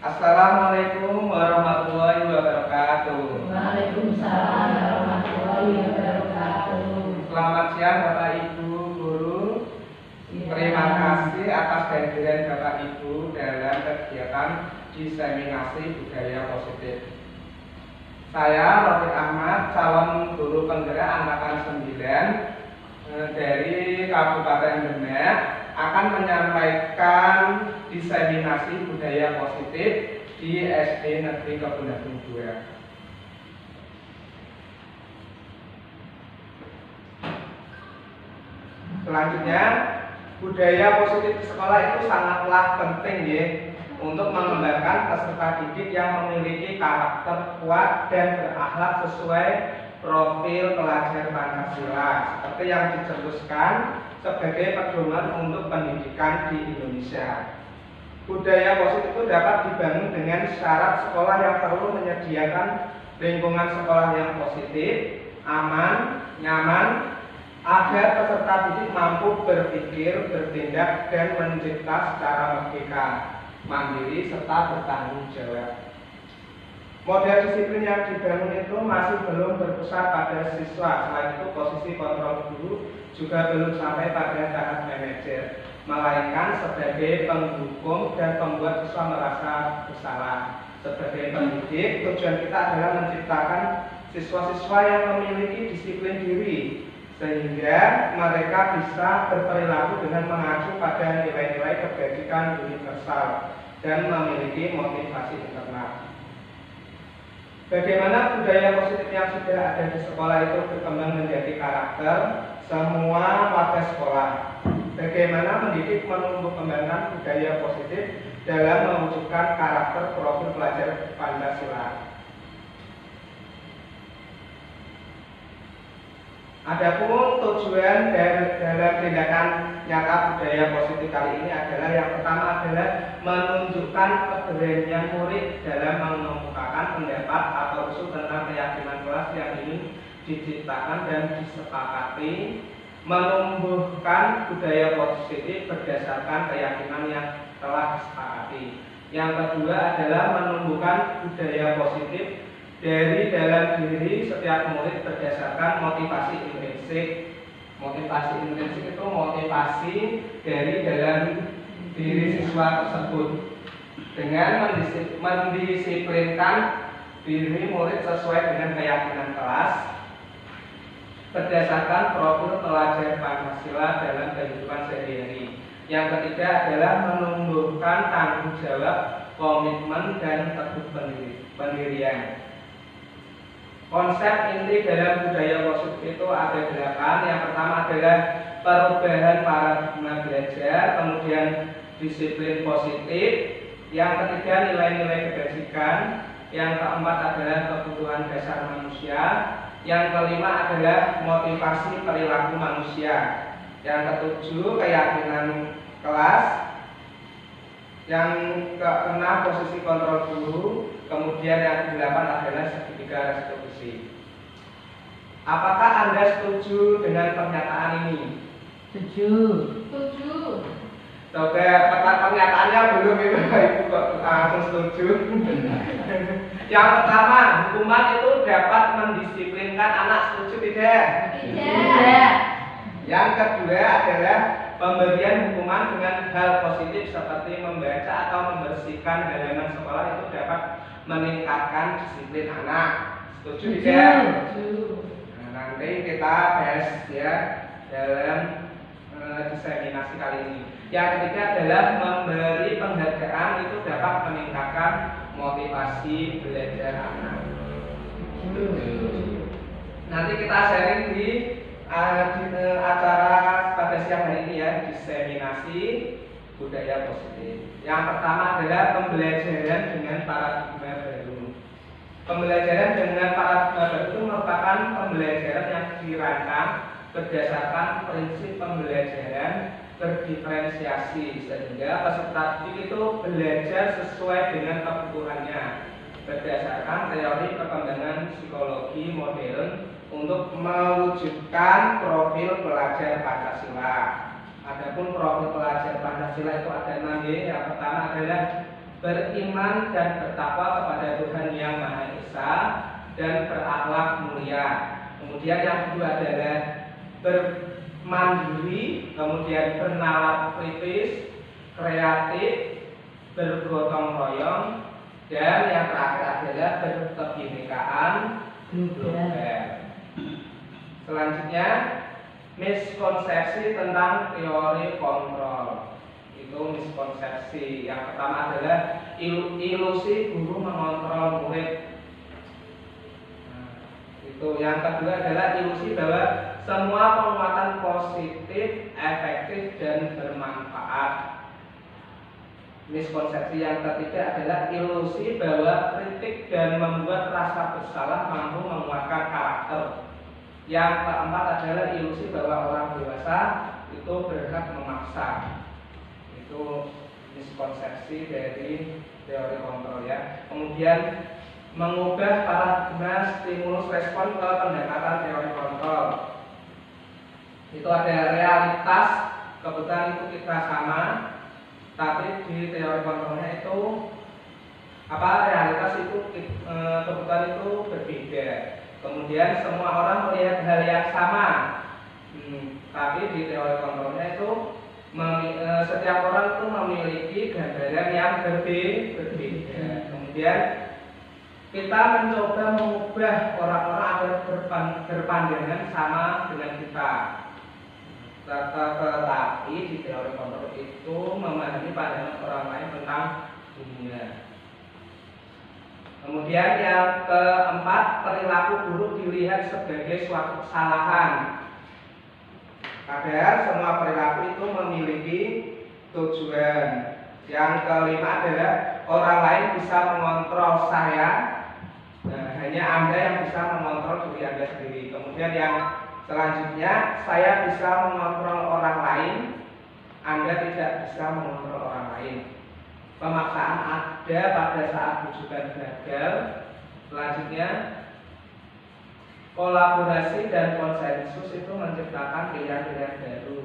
Assalamualaikum warahmatullahi wabarakatuh. Waalaikumsalam warahmatullahi wabarakatuh. Selamat siang Bapak Ibu Guru. Terima kasih atas kehadiran Bapak Ibu dalam kegiatan diseminasi budaya positif. Saya Rofi Ahmad, calon guru penggerak angkatan 9 dari Kabupaten Demak, akan menyampaikan diseminasi budaya positif di SD Negeri Kebun 2. Selanjutnya, budaya positif di sekolah itu sangatlah penting ya, untuk mengembangkan peserta didik yang memiliki karakter kuat dan berakhlak sesuai profil pelajar Pancasila seperti yang dicetuskan sebagai pedoman untuk pendidikan di Indonesia. Budaya positif itu dapat dibangun dengan syarat sekolah yang perlu menyediakan lingkungan sekolah yang positif, aman, nyaman, agar peserta didik mampu berpikir, bertindak, dan mencipta secara merdeka, mandiri, serta bertanggung jawab. Model disiplin yang dibangun itu masih belum berpusat pada siswa. Selain itu, posisi kontrol guru juga belum sampai pada tahap manajer, melainkan sebagai penghukum dan membuat siswa merasa bersalah. Sebagai pendidik, tujuan kita adalah menciptakan siswa-siswa yang memiliki disiplin diri, sehingga mereka bisa berperilaku dengan mengacu pada nilai-nilai kebajikan universal dan memiliki motivasi internal. Bagaimana budaya positif yang sudah ada di sekolah itu berkembang menjadi karakter semua warga sekolah. Bagaimana mendidik menumbuh kembangkan budaya positif dalam mewujudkan karakter profil pelajar Pancasila. Adapun tujuan dalam tindakan nyata budaya positif kali ini adalah yang pertama adalah menunjukkan keberanian murid dalam mengemukakan pendapat atau usul tentang keyakinan kelas yang ingin diciptakan dan disepakati, menumbuhkan budaya positif berdasarkan keyakinan yang telah disepakati. Yang kedua adalah menumbuhkan budaya positif dari dalam diri setiap murid berdasarkan motivasi intrinsik. Motivasi intrinsik itu motivasi dari dalam diri siswa tersebut dengan mendisiplinkan diri murid sesuai dengan keyakinan kelas berdasarkan profil pelajar Pancasila dalam kehidupan sehari-hari. Yang ketiga adalah menumbuhkan tanggung jawab, komitmen, dan teguh pendirian. Konsep inti dalam budaya positif itu ada 8. Yang pertama adalah perubahan paradigma belajar, kemudian disiplin positif, yang ketiga nilai-nilai kebajikan, yang keempat adalah kebutuhan dasar manusia, yang kelima adalah motivasi perilaku manusia, yang ketujuh keyakinan kelas, yang keenam posisi kontrol guru, kemudian yang kedelapan adalah segitiga restitusi. Apakah Anda setuju dengan pernyataan ini? Setuju. Coba pernyataannya belum itu Ibu kok langsung setuju. Yang pertama, hukuman itu dapat mendisiplinkan anak, setuju tidak? Tidak. Yang kedua adalah pemberian hukuman dengan hal positif seperti membaca atau membersihkan halaman sekolah itu dapat meningkatkan disiplin anak. Setuju tidak? Nah, nanti kita bahas ya dalam diseminasi kali ini. Yang ketiga adalah memberi penghargaan itu dapat meningkatkan motivasi belajar anak. Nanti kita sharing di acara pada siang hari ini ya, diseminasi budaya positif. Yang pertama adalah pembelajaran dengan paradigma baru. Pembelajaran dengan paradigma baru itu merupakan pembelajaran yang dirancang berdasarkan prinsip pembelajaran berdiferensiasi, sehingga peserta didik itu belajar sesuai dengan kebutuhannya berdasarkan teori perkembangan psikologi modern untuk mewujudkan profil pelajar Pancasila. Adapun profil pelajar Pancasila itu ada 6. Yang pertama adalah beriman dan bertakwa kepada Tuhan Yang Maha Esa, dan berakhlak mulia. Kemudian yang kedua adalah bermandiri, kemudian bernalar kritis, kreatif, bergotong royong, dan yang terakhir adalah berkebinekaan global. Selanjutnya, miskonsepsi tentang teori kontrol. Itu miskonsepsi. Yang pertama adalah ilusi guru mengontrol murid. Itu yang kedua adalah ilusi bahwa semua penguatan positif, efektif, dan bermanfaat. Miskonsepsi yang ketiga adalah ilusi bahwa kritik dan membuat rasa bersalah mampu menguatkan karakter. Yang keempat adalah ilusi bahwa orang dewasa itu berhak memaksa. Itu miskonsepsi dari teori kontrol ya. Kemudian mengubah paradigma stimulus respon ke pendekatan teori kontrol. Itu ada realitas, kebetulan itu kita sama, tapi di teori kontrolnya itu realitas itu kebetulan itu berbeda. Kemudian semua orang melihat hal yang sama, tapi di teori kontrolnya itu setiap orang itu memiliki gambaran yang berbeda. Kemudian kita mencoba mengubah orang-orang agar berpandangan sama dengan kita. Tetapi di teori kontrol itu memahami pandangan orang lain tentang dunia. Kemudian yang keempat, perilaku buruk dilihat sebagai suatu kesalahan. Padahal semua perilaku itu memiliki tujuan. Yang kelima adalah orang lain bisa mengontrol saya. Nah, hanya Anda yang bisa mengontrol diri Anda sendiri. Kemudian yang selanjutnya, saya bisa mengontrol orang lain, Anda tidak bisa mengontrol orang lain. Pemaksaan ada pada saat bujukan gagal. Selanjutnya, kolaborasi dan konsensus itu menciptakan pilihan-pilihan baru.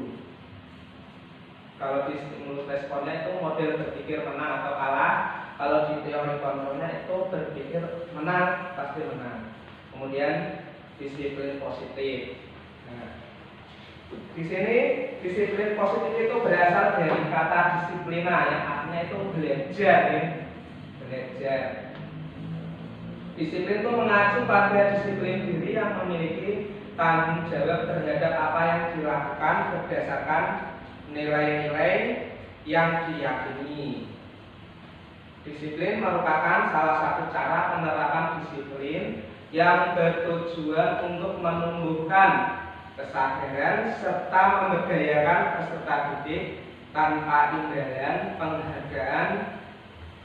Kalau di stimulus responnya itu model berpikir menang atau kalah. Kalau di teori kontrolnya itu berpikir menang, pasti menang. Kemudian disiplin positif. Nah, di sini disiplin positif itu berasal dari kata disiplina yang artinya itu belajar ya. Belajar. Disiplin itu mengacu pada disiplin diri yang memiliki tanggung jawab terhadap apa yang dilakukan berdasarkan nilai-nilai yang diyakini. Disiplin merupakan salah satu cara penerapan disiplin yang bertujuan untuk menumbuhkan kesadaran serta memberdayakan peserta didik tanpa imbalan, penghargaan,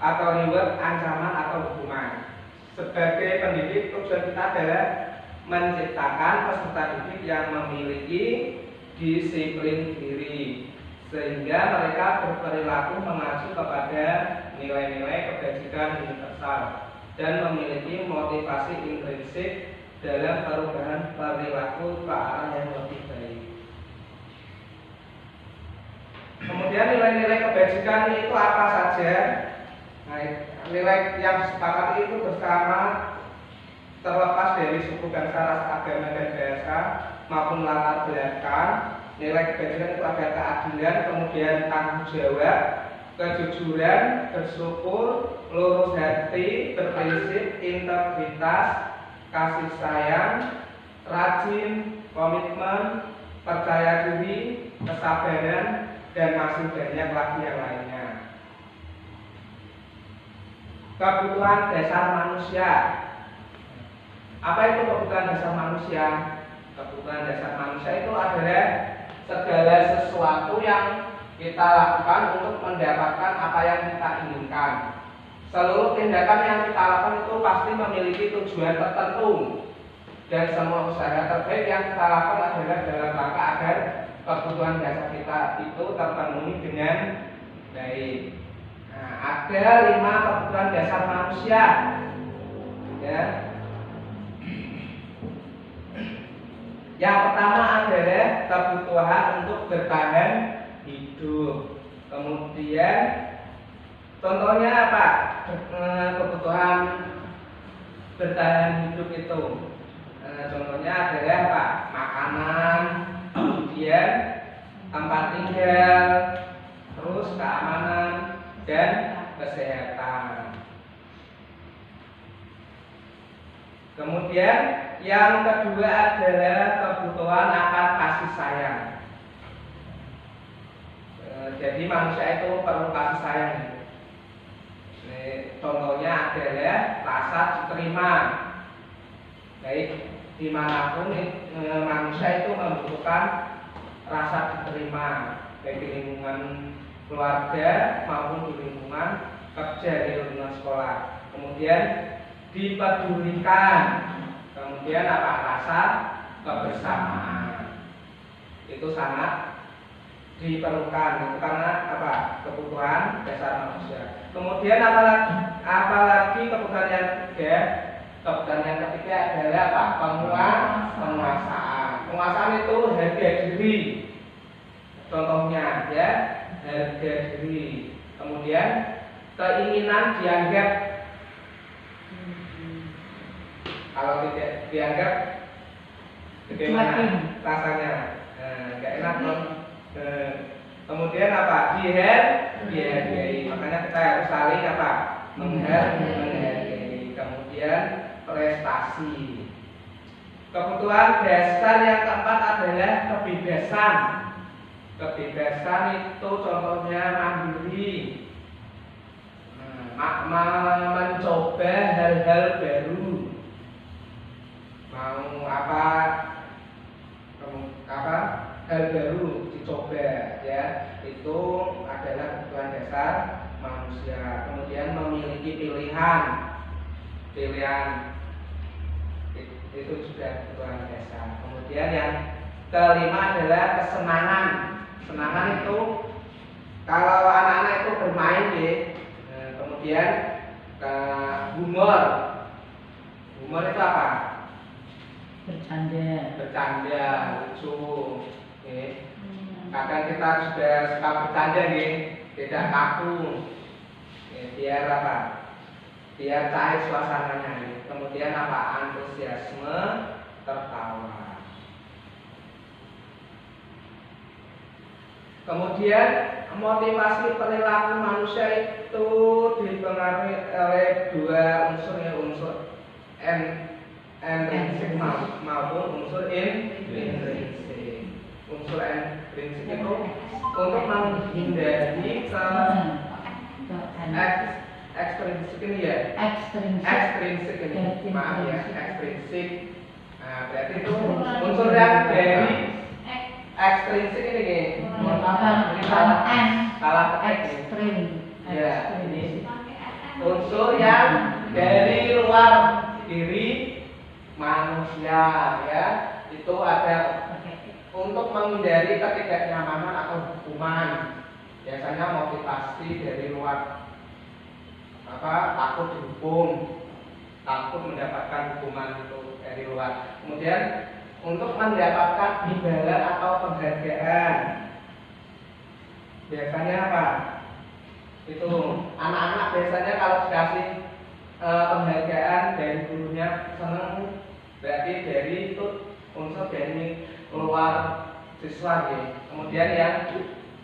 atau reward, ancaman, atau hukuman. Sebagai pendidik, tujuan kita adalah menciptakan peserta didik yang memiliki disiplin diri, sehingga mereka berperilaku mengacu kepada nilai-nilai kebajikan universal dan memiliki motivasi intrinsik dalam perubahan perilaku ke arah yang lebih baik. Kemudian nilai-nilai kebajikan itu apa saja? Nah, nilai yang disepakati itu bersama terlepas dari suku, bangsa, ras, agama, dan bahasa maupun latar belakang. Nilai kebajikan itu ada keadilan, kemudian tanggung jawab, kejujuran, bersyukur, lurus hati, berprinsip, integritas, kasih sayang, rajin, komitmen, percaya diri, kesabaran, dan masih banyak lagi yang lainnya. Kebutuhan dasar manusia. Apa itu kebutuhan dasar manusia? Kebutuhan dasar manusia itu adalah segala sesuatu yang kita lakukan untuk mendapatkan apa yang kita inginkan. Seluruh tindakan yang kita lakukan itu pasti memiliki tujuan tertentu, dan semua usaha terbaik yang kita lakukan adalah dalam rangka agar kebutuhan dasar kita itu terpenuhi dengan baik. Nah, ada 5 kebutuhan dasar manusia, ya. Yang pertama adalah kebutuhan untuk bertahan hidup. Kemudian Contohnya apa? Kebutuhan bertahan hidup itu. Contohnya adalah apa? Makanan, kemudian tempat tinggal, terus keamanan dan kesehatan. Kemudian yang kedua adalah kebutuhan akan kasih sayang. Jadi manusia itu perlu kasih sayang. Contohnya adalah rasa diterima. Baik dimanapun manusia itu membutuhkan rasa diterima, baik di lingkungan keluarga maupun di lingkungan kerja, di lingkungan sekolah. Kemudian dipedulikan, kemudian apa? Rasa kebersamaan itu sangat diperlukan, itu karena apa? Kebutuhan dasar manusia. Kemudian apalagi kebutuhan yang ketiga. Kebutuhan yang ketiga adalah apa? Penguasaan. Penguasaan itu harga diri. Contohnya ya, harga diri. Kemudian keinginan dianggap. Kalau tidak dianggap, bagaimana rasanya? Nggak enak dong. Kemudian apa? Dihargai. Makanya kita harus saling apa? Menghargai. Kemudian prestasi. Kebutuhan dasar yang keempat adalah kebebasan. Kebebasan itu contohnya mandiri, mencoba hal-hal baru, mau apa hal baru dicoba ya, itu adalah kebutuhan dasar manusia. Kemudian memiliki pilihan itu juga kebutuhan dasar. Kemudian yang kelima adalah kesenangan. Kesenangan itu kalau anak-anak itu bermain ya. Kemudian humor. Humor itu apa? Bercanda, lucu. Kadang kita sudah suka bercanda nih, tidak kaku. Biar apa? Biar cair suasananya nih. Kemudian apa? Antusiasme, tertawa. Kemudian motivasi perilaku manusia itu dipengaruhi oleh dua unsur ya, unsur intrinsik maupun unsur intrinsik. Unsur intrinsik itu untuk menghindari ekstrinsik ini ya. Ekstrinsik ini, maaf ya, ekstrinsik. Nah, berarti itu unsur yang dari ekstrinsik ini nih. Salah ketik ya, ini unsur yang dari luar diri manusia ya. Itu ada untuk menghindari ketidaknyamanan atau hukuman. Biasanya motivasi dari luar, takut dihukum, takut mendapatkan hukuman itu dari luar. Kemudian untuk mendapatkan imbalan atau penghargaan, biasanya apa? Itu anak-anak biasanya kalau dikasih penghargaan dari gurunya seneng, berarti dari itu unsur dari luar siswa ya. Kemudian yang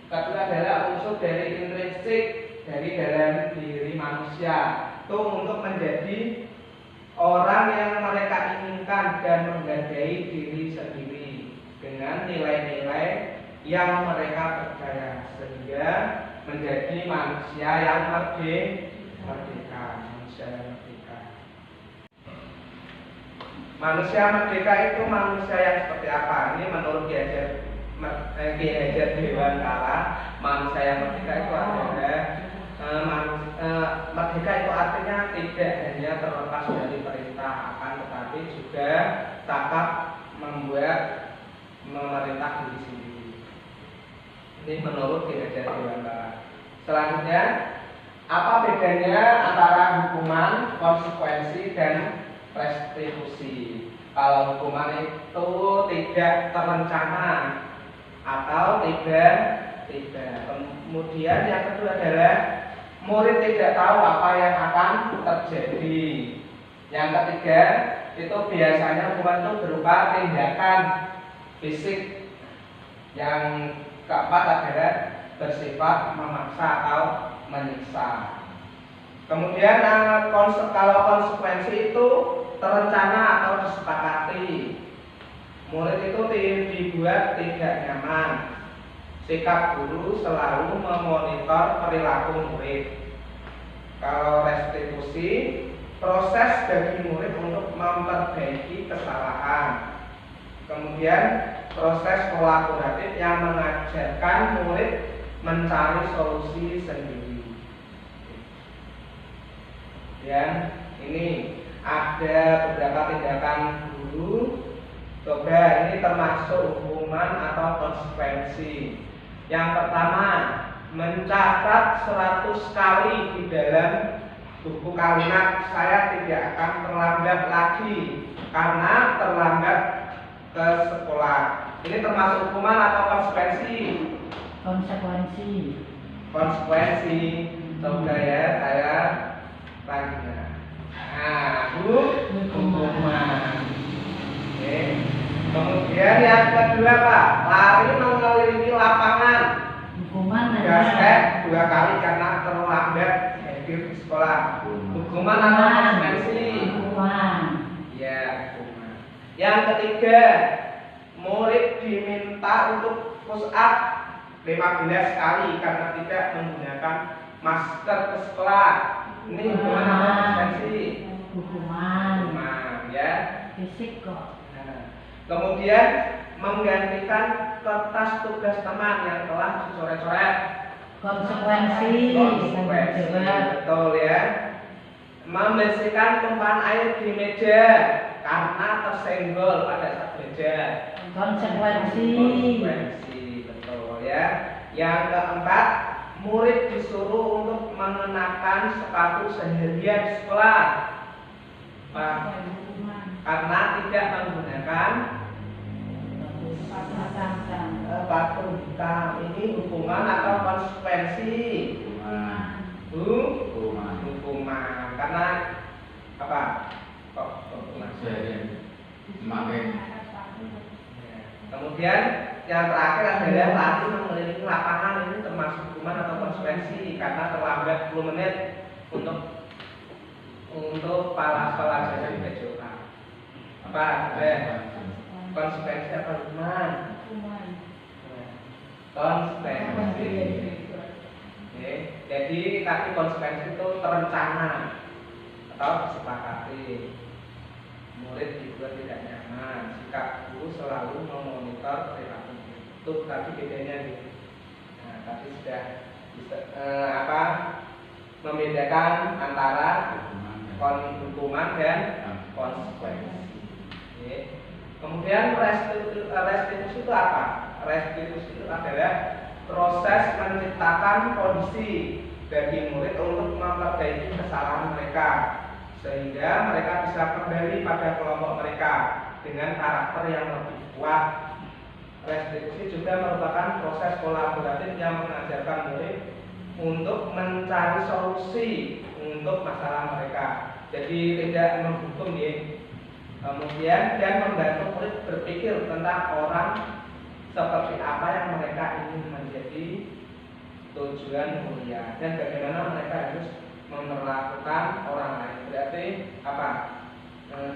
kedua adalah unsur dari intrinsik, dari dalam diri manusia, itu untuk menjadi orang yang mereka inginkan dan menghargai diri sendiri dengan nilai-nilai yang mereka percaya, sehingga menjadi manusia yang merdeka. Manusia merdeka itu manusia yang seperti apa? Ini menurut Ki Hajar Dewantara, manusia yang merdeka itu adalah merdeka itu artinya tidak hanya terlepas dari perintah, akan tetapi juga dapat membuat memerintah diri sendiri. Ini menurut Ki Hajar Dewantara. Selanjutnya, apa bedanya antara hukuman, konsekuensi, dan restitusi? Kalau hukuman itu tidak terencana atau tidak. Kemudian yang kedua adalah murid tidak tahu apa yang akan terjadi. Yang ketiga, itu biasanya hukuman itu berupa tindakan fisik. Yang keempat adalah bersifat memaksa atau menyiksa. Kemudian kalau konsekuensi itu terencana atau disepakati. Murid itu dibuat tidak nyaman. Sikap guru selalu memonitor perilaku murid. Kalau restitusi, proses bagi murid untuk memperbaiki kesalahan. Kemudian proses kolaboratif yang mengajarkan murid mencari solusi sendiri. Dan ini ada beberapa tindakan guru. Coba ini termasuk hukuman atau konsekuensi. Yang pertama, mencatat 100 kali di dalam buku kalimat saya tidak akan terlambat lagi karena terlambat ke sekolah. Ini termasuk hukuman atau konsekuensi? Konsekuensi. Konsekuensi. Coba ya saya tanya. Nah, hukuman. Oke. Kemudian yang kedua Pak, lari mengelilingi lapangan. Hukuman Gasket 2 kali karena terlambat hadir di sekolah. Hukuman atau konsekuensi? Hukuman. Ya, hukuman. Yang ketiga, murid diminta untuk push up 15 kali karena tidak menggunakan masker ke sekolah. Ini hukuman atau konsekuensi? Hukuman. Hukuman, ya. Fisik kok. Kemudian menggantikan kertas tugas teman yang telah dicoret-coret. Konsekuensi. Konsekuensi, betul ya. Membersihkan tumpahan air di meja karena tersenggol pada saat belajar. Konsekuensi. Konsekuensi, betul ya. Yang keempat, murid disuruh untuk mengenakan sepatu seharian di sekolah. Karena tidak menggunakan sepatu hitam. Ini hukuman atau konsekuensi? Hukuman. Karena apa? Kok hukuman? Kemudian yang terakhir adalah lari mengelilingi lapangan. Ini termasuk hukuman atau konsekuensi karena terlambat 10 menit untuk para pelajar di PJOK. Apa? Konsekuensi apa hukuman? Konsekuensi. Oke. Jadi tadi konsekuensi itu terencana atau disepakati. Murid dibuat tidak nyaman. Sikap guru selalu memonitor perilaku. Itu tadi bedanya gitu. Nah, tadi sudah membedakan antara hukuman dan konsekuensi. Oke. Kemudian restitusi itu apa? Restitusi itu adalah proses menciptakan kondisi bagi murid untuk memperbaiki kesalahan mereka sehingga mereka bisa kembali pada kelompok mereka dengan karakter yang lebih kuat. Restitusi juga merupakan proses kolaboratif yang mengajarkan murid untuk mencari solusi untuk masalah mereka. Jadi tidak menghukum ya. Kemudian dan membantu murid berpikir tentang orang seperti apa yang mereka ingin menjadi tujuan mulia dan bagaimana mereka harus memperlakukan orang lain. Berarti apa?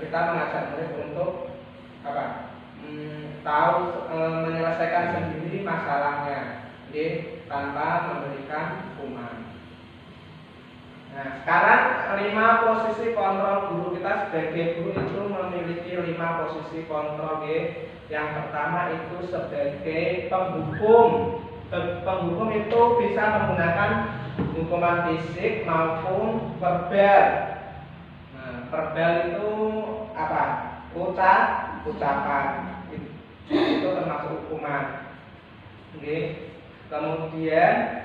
Kita mengajak murid untuk apa? Tahu menyelesaikan sendiri masalahnya, tanpa memberikan hukuman. Nah, sekarang 5 posisi kontrol guru. Kita sebagai guru itu memiliki 5 posisi kontrol. Yang pertama itu sebagai penghukum. Penghukum itu bisa menggunakan hukuman fisik maupun verbal. Nah, verbal itu apa? Ucapan. Itu termasuk hukuman. Kemudian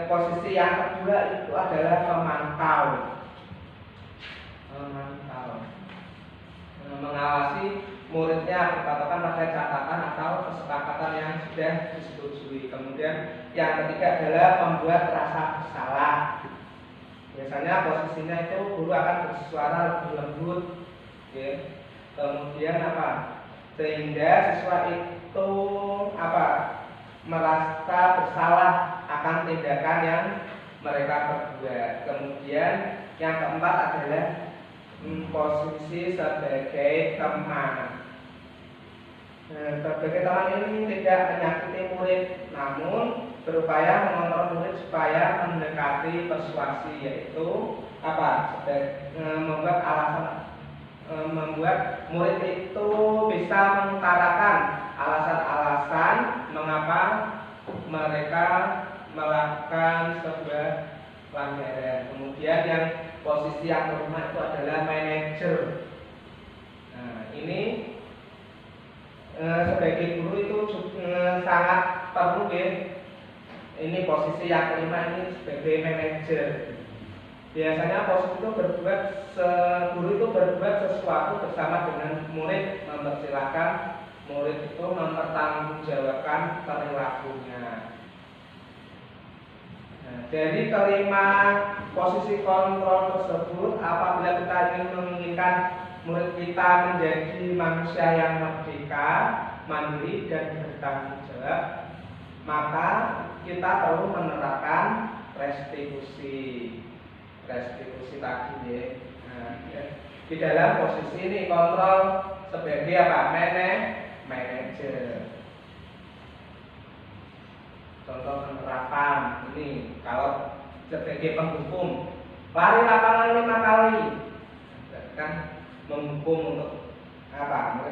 posisi yang kedua itu adalah memantau. mengawasi muridnya berpatokan pada catatan atau kesepakatan yang sudah disetujui. Kemudian yang ketiga adalah membuat rasa bersalah. Biasanya posisinya itu guru akan bersuara lebih lembut, ya. Kemudian apa? Sehingga siswa itu apa? Merasa bersalah akan tindakan yang mereka perbuat. Kemudian yang keempat adalah posisi sebagai teman. Sebagai teman ini tidak menyakiti murid, namun berupaya mengontrol murid supaya mendekati persuasi, yaitu apa? Membuat alasan, membuat murid itu bisa mengutarakan alasan-alasan mengapa mereka melakukan sebuah pelanggaran. Kemudian yang posisi yang kelima itu adalah manajer. Nah, ini sebagai guru itu sangat perlu, ya. Ini posisi yang kelima ini sebagai manajer. Biasanya posisi itu guru itu berbuat sesuatu bersama dengan murid, mempersilahkan murid itu mempertanggungjawabkan perilakunya. Nah, dari kelima posisi kontrol tersebut, apabila kita ingin menginginkan murid kita menjadi manusia yang merdeka, mandiri, dan bertanggung jawab, maka kita perlu menerapkan restitusi tadi, ya. Nah, di dalam posisi ini kontrol sebagai apa? Manajer. Contoh penerapan ini, kalau sebagai penghukum, lari lapangan 5 kali, kan menghukum untuk apa?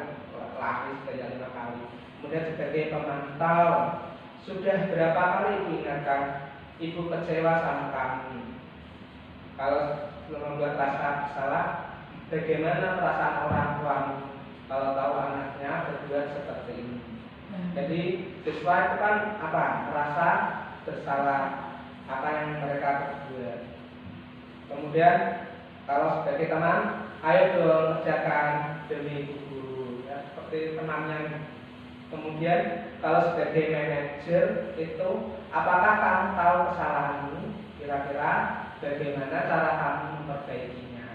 Lari sebanyak 5 kali. Kemudian sebagai pemantau, sudah berapa kali diingatkan ibu kecewa sama kami? Kalau membuat rasa bersalah, bagaimana perasaan orang tuamu kalau tahu anaknya berbuat seperti ini? Jadi siswa itu kan apa? Merasa bersalah apa yang mereka perbuat. Kemudian kalau sebagai teman, ayo dong kerjakan demi guru, ya, seperti temannya. Kemudian kalau sebagai manajer itu, apakah kamu tahu kesalahanmu? Kira-kira bagaimana cara kamu memperbaikinya?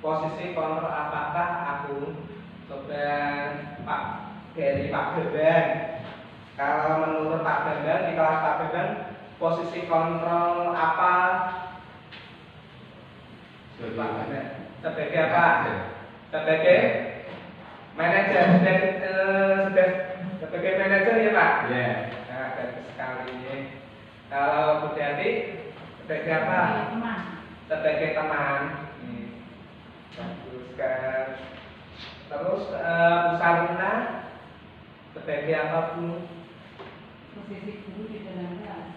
Posisi kontrol, apakah aku coba dari Pak Bambang? Kalau menurut Pak Bambang, di kelas Pak Bambang, posisi kontrol apa? Sebagai apa? Sebagai manajer. Sebagai manajer, ya Pak? Iya. Nah, bagus sekali. Kalau Bu Dati sebagai apa? Sebagai teman. Bagus kan? Terus Bu Saruna sebagai apa, Bu? Posisi guru di dalam kelas.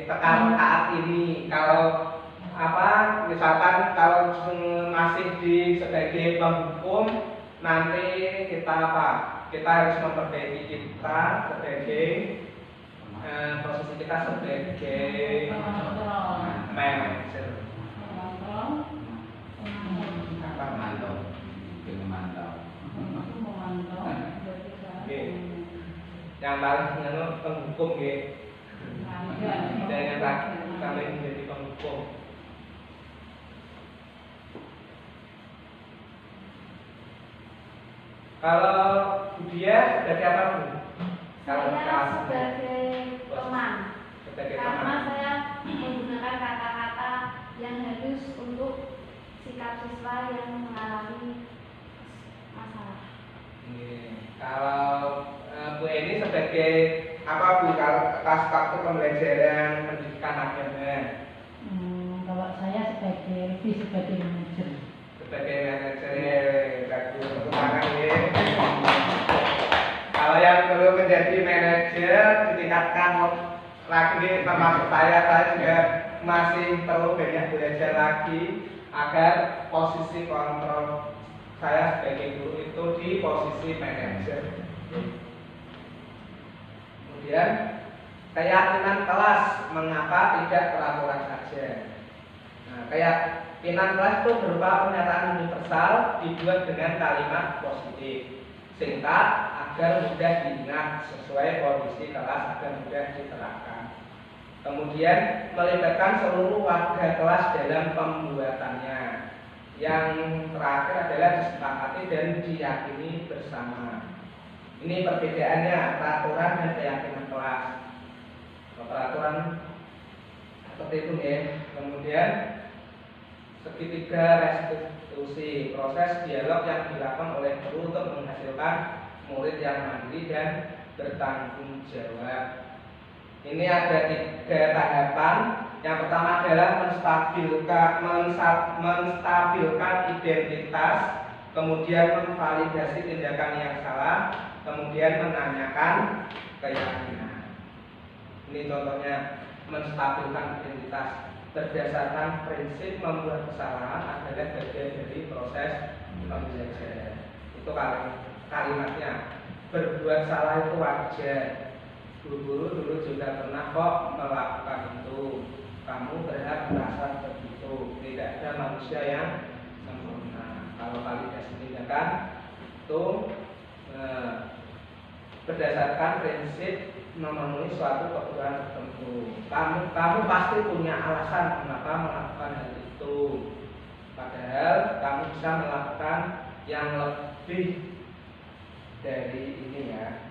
Tekan saat ini, kalau apa, misalkan kalau masih di sebagai penghukum, nanti kita apa? Kita harus memperbaiki kita sebagai posisi kita sebagai manajer. Yang paling penghukum, dan yang kami menjadi penghukum. Kalau dia sebagai apa, Bu? Kalau Saya sebagai teman. Sebagai Karena teman. saya menggunakan kata-kata yang halus untuk sikap siswa yang mengalami masalah. Kalau Bu Eni sebagai apa, Bu? Kalau atas waktu pembelajaran pendidikan agama. Kalau saya lebih sebagai manajer. Sebagai manajer, bagus, tepuk tangan, ya. Kalau yang perlu menjadi manajer ditingkatkan lagi, termasuk saya juga masih perlu banyak belajar lagi agar posisi kontrol saya sebagai guru itu di posisi manajer. Kemudian keyakinan kelas, mengapa tidak peraturan saja. Nah, Keyakinan kelas itu berupa pernyataan universal dibuat dengan kalimat positif, singkat agar mudah diingat sesuai kondisi kelas agar mudah diterapkan. Kemudian melibatkan seluruh warga kelas dalam pembuatannya. Yang terakhir adalah disepakati dan diyakini bersama. Ini perbedaannya peraturan dan keyakinan kelas. Peraturan seperti itu ya. Kemudian segitiga restitusi, proses dialog yang dilakukan oleh guru untuk menghasilkan murid yang mandiri dan bertanggung jawab. Ini ada 3 tahapan. Yang pertama adalah menstabilkan identitas, kemudian memvalidasi tindakan yang salah, kemudian menanyakan keyakinan. Ini contohnya menstabilkan identitas. Berdasarkan prinsip membuat kesalahan adalah bagian dari proses pembelajaran. Itu kalimatnya. Berbuat salah itu wajar. Guru dulu juga pernah kok melakukan itu. Kamu berhak merasa begitu. Tidak ada manusia yang sempurna. Kalau validasi tindakan itu berdasarkan prinsip memenuhi suatu kebutuhan tertentu. Kamu pasti punya alasan mengapa melakukan hal itu. Padahal kamu bisa melakukan yang lebih dari ini ya.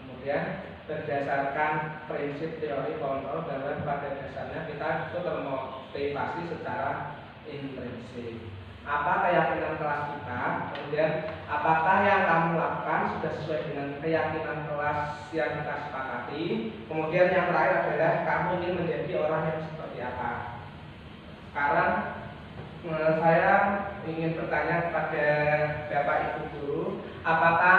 Kemudian berdasarkan prinsip teori kontrol bahwa pada dasarnya kita itu termotivasi secara intrinsik. Apa keyakinan kelas kita, kemudian apakah yang kamu lakukan sudah sesuai dengan keyakinan kelas yang kita sepakati. Kemudian yang terakhir adalah kamu ingin menjadi orang yang seperti apa. Sekarang saya ingin bertanya kepada Bapak Ibu guru, apakah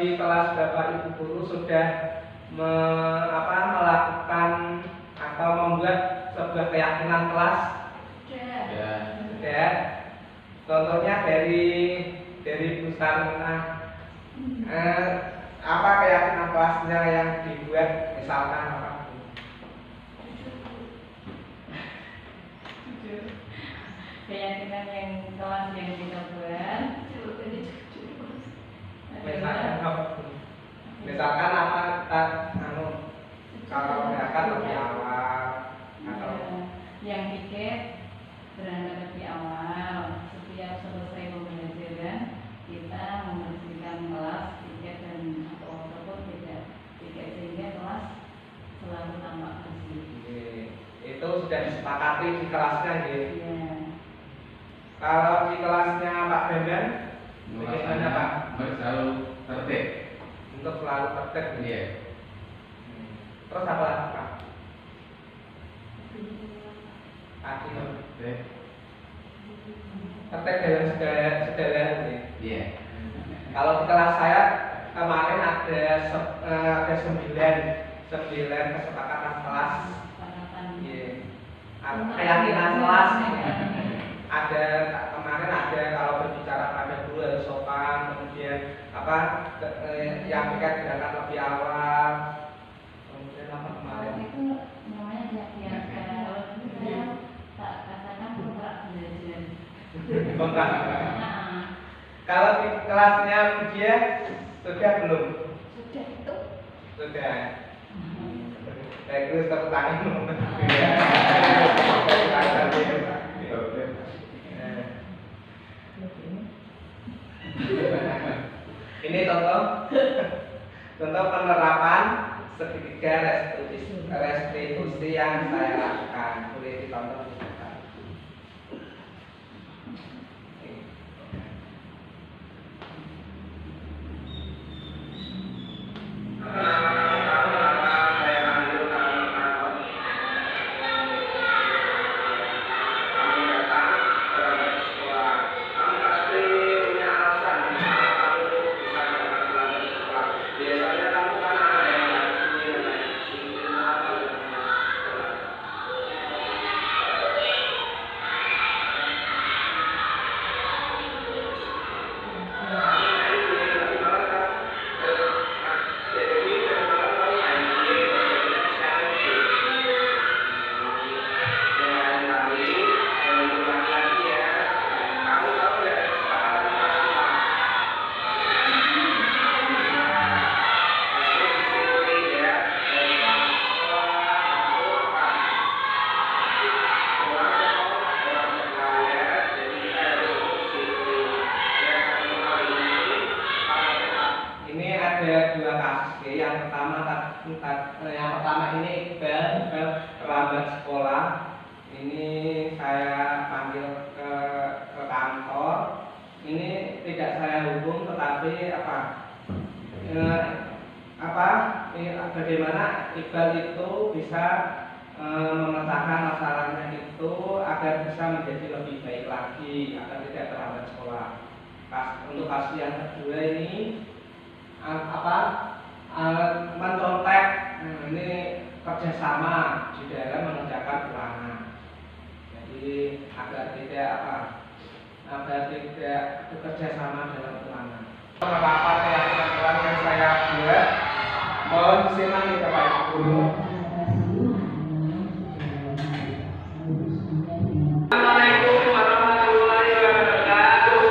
di kelas Bapak Ibu guru sudah melakukan atau membuat sebuah keyakinan kelas? Sudah. Contohnya dari Bu Sarmina, apa keyakinan kelasnya yang dibuat, misalkan apa? Keyakinan yang kelas yang kita buat Misalkan apa kalau berangkat lebih awal atau yang tiket berangkat lebih awal. Setiap selesai pembelajaran kita membersihkan kelas, tiket dan ataupun tidak tiket sehingga kelas selalu tampak bersih. Itu sudah disepakati di kelasnya ya. Kalau di kelasnya Pak Bambang, bagaimana Pak? Selalu tertib. Untuk selalu tertib. Iya. Terus apa lagi Pak? Tertib dalam segala ini. Iya. Kalau di kelas saya kemarin ada 9 kesepakatan kelas. Keyakinan kelas. Ada kemarin ada kalau berbicara pada guru harus sopan, kemudian yang tiket berangkat lebih awal, kemudian apa kemarin? Itu namanya biasa. Kalau itu saya tak katakan kontrak belajar. Kontrak. Kalau di kelasnya dia sudah belum? Sudah itu. Sudah. Terus tepuk tangan. Ini contoh penerapan segitiga restitusi yang saya lakukan. Boleh ditonton. dua kasus. Yang pertama ini Iqbal terlambat sekolah. Ini saya panggil ke kantor. Ini tidak saya hukum, tetapi bagaimana Iqbal itu bisa memecahkan masalahnya itu agar bisa menjadi lebih baik lagi, agar tidak terlambat sekolah. Untuk kasus yang kedua ini mencontek, ini kerjasama di dalam mengerjakan ulangan. Jadi agar tidak bekerja sama dalam ulangan. Rapat keyakinan yang saya buat, mohon disimak Bapak Ibu. Assalamualaikum warahmatullahi wabarakatuh.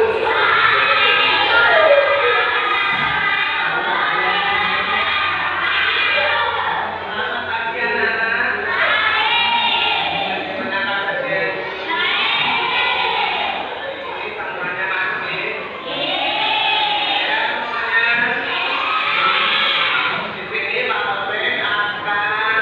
Selamat pagi anak-anak. Bagaimana kabarnya? Ini semuanya masih? Ya semuanya. Di sini Pak Topeng akan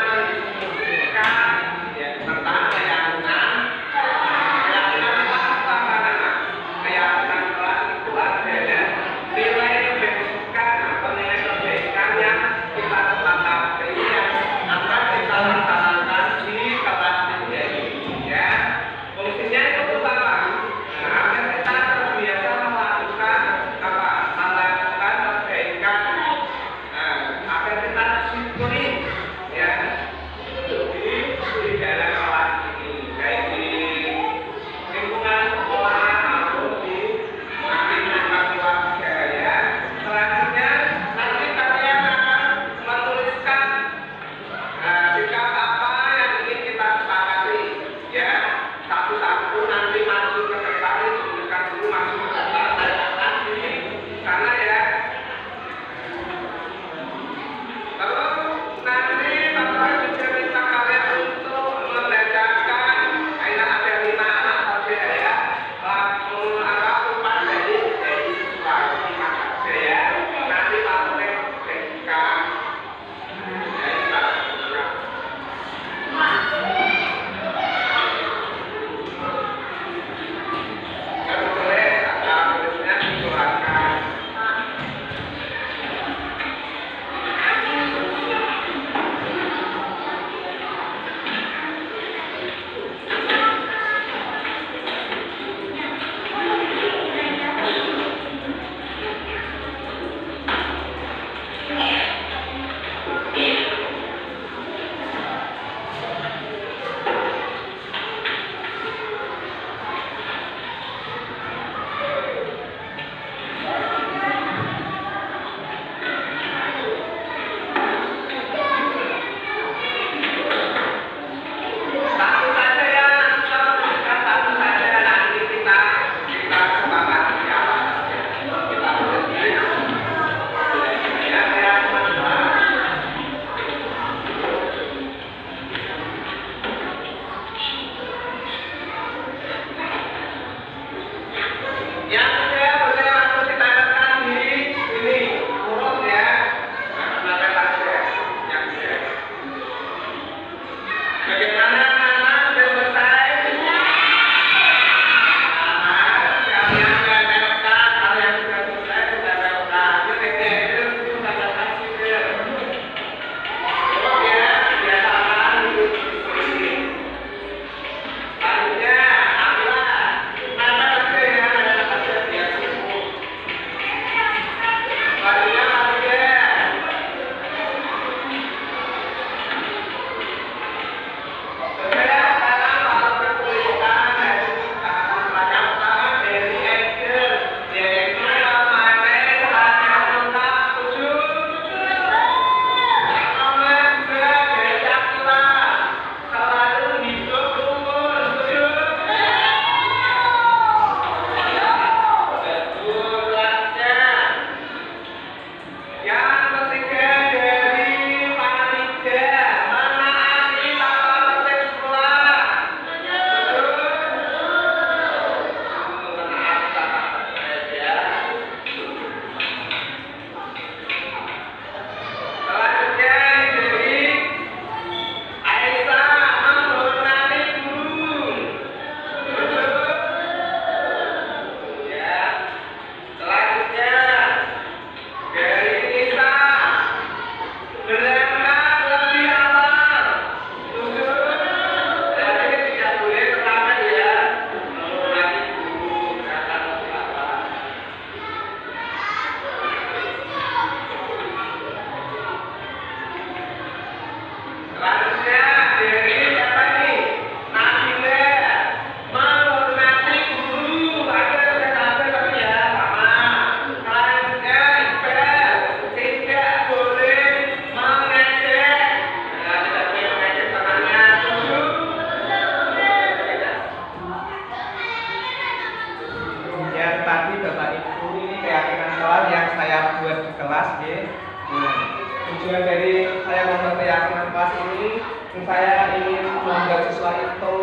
tujuan dari saya membuat keyakinan kelas ini, saya ingin membuat siswa itu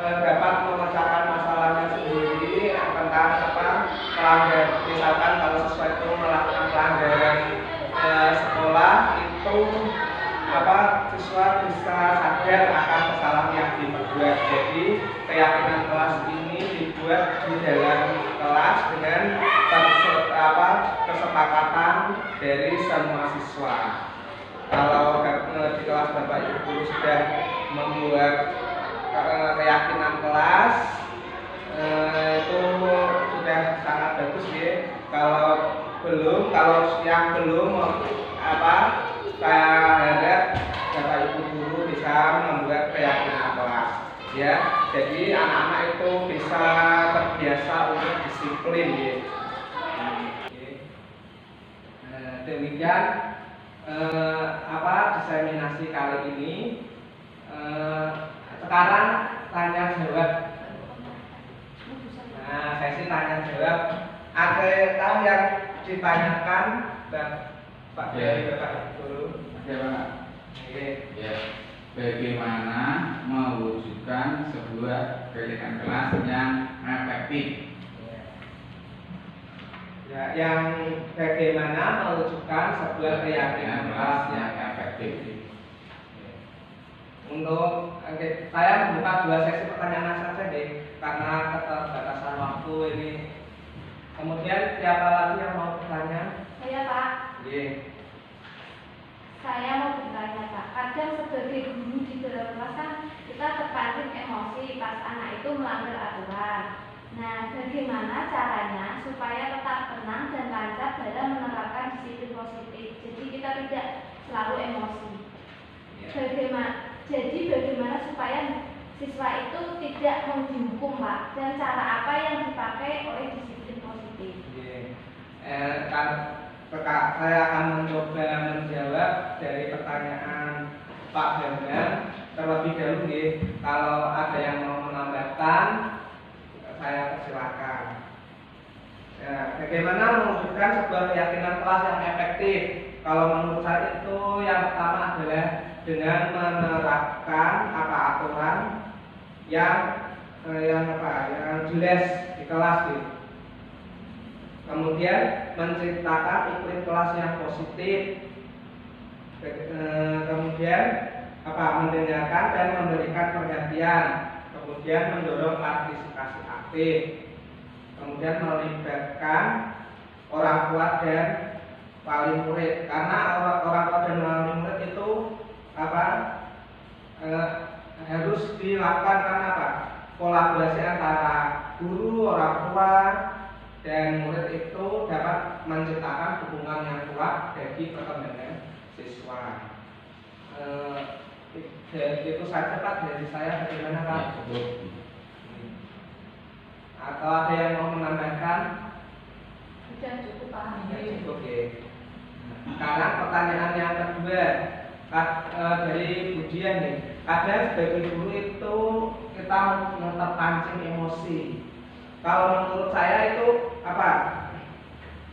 dapat memecahkan masalahnya sendiri tentang pelanggaran. Misalkan kalau siswa itu melakukan pelanggaran sekolah itu siswa bisa sadar akan kesalahan yang diperbuat. Jadi keyakinan kelas ini dibuat di dalam kelas dengan kesepakatan dari semua siswa. Kalau di kelas Bapak Ibu guru sudah membuat keyakinan kelas, itu sudah sangat bagus ya. Kalau yang belum saya harap Bapak Ibu guru bisa membuat keyakinan kelas ya. Jadi anak-anak itu bisa terbiasa untuk disiplin ya. Demikian diseminasi kali ini. Sekarang tanya jawab. Nah, sesi tanya jawab. Adakah yang ditanyakan Pak dari Bapak Guru? Ada Pak. Oke. Ya. Bagaimana mewujudkan sebuah keyakinan kelas yang efektif? Ya, yang bagaimana mewujudkan sebuah keyakinan kelas yang efektif. Untuk saya membuka 2 sesi pertanyaan saja deh, karena keterbatasan waktu ini. Kemudian siapa lagi yang mau bertanya? Saya Pak. Iya. Saya mau bertanya Pak. Kadang sebagai guru di dalam kelas kan kita terpancing emosi pas anak itu melanggar aturan. Nah, bagaimana caranya supaya tetap tenang dan lancar dalam menerapkan disiplin positif? Jadi kita tidak selalu emosi. Bagaimana supaya siswa itu tidak menghukum Pak, dan cara apa yang dipakai oleh disiplin positif? Saya akan mencoba menjawab dari pertanyaan Pak Bambang terlebih dahulu nih. Kalau ada yang mau menambahkan, saya persilakan. Ya, bagaimana mewujudkan sebuah keyakinan kelas yang efektif? Kalau menurut saya itu yang pertama adalah dengan menerapkan aturan yang jelas di kelas gitu. Kemudian menciptakan iklim kelas yang positif. Kemudian mendengarkan dan memberikan perhatian. Kemudian mendorong partisipasi aktif. Kemudian melibatkan orang tua dan wali murid, karena orang tua dan wali murid itu harus dilakukan karena kolaborasi antara guru, orang tua dan murid itu dapat menciptakan hubungan yang kuat bagi perkembangan siswa. Itu saja Pak dari saya. Bagaimana Pak? Atau ada yang mau menambahkan? Sudah cukup Pak. Cukup ya. Sekarang pertanyaan yang kedua dari Budian nih. Kadang sebagai guru itu kita terpancing emosi. Kalau menurut saya itu